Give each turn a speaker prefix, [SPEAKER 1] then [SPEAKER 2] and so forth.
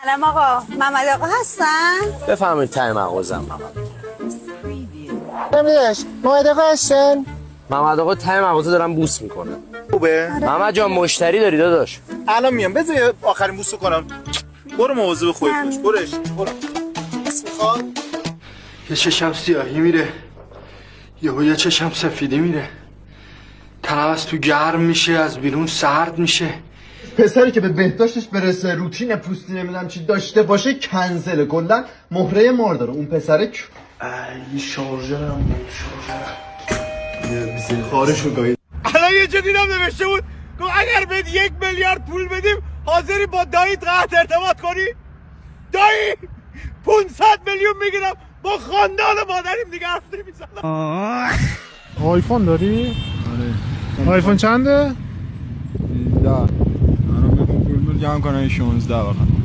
[SPEAKER 1] سلام آقا، محمد آقا هستن؟
[SPEAKER 2] بفهمید ته مغازم
[SPEAKER 3] نمیدهش محمد آقا هستن؟
[SPEAKER 2] محمد آقا ته مغازه دارم بوس میکنه.
[SPEAKER 4] خوبه؟
[SPEAKER 2] محمد جان مشتری داری داداش؟
[SPEAKER 4] الان میام بذار آخرین بوسو کنم. برو مواظب خودت باش. برو. بوس میخواد؟
[SPEAKER 5] یه چشم سیاهی میره، یه چشم سفیدی میره. تنم از تو گرم میشه، از بیرون سرد میشه.
[SPEAKER 3] پسری که به بهداشتش برسه روتین پوستی نمیدونم چی داشته باشه کنسله، کلا مهره مار داره اون پسره.
[SPEAKER 5] ای شارژرم بود، شارژرم
[SPEAKER 3] خارشو گاهی.
[SPEAKER 4] الان یه جا دیدم نوشته بود گفت اگر بهت 1 میلیارد پول بدیم حاضری با داییت قطع ارتباط کنی؟ دایی 500 میلیون میگیرم با خاندان مادریم دیگه حرف نمیزنم.
[SPEAKER 6] آیفون داری؟ آره. آیفون چنده؟
[SPEAKER 5] 17. الان بکن پول جمع کنه 16 بخوام.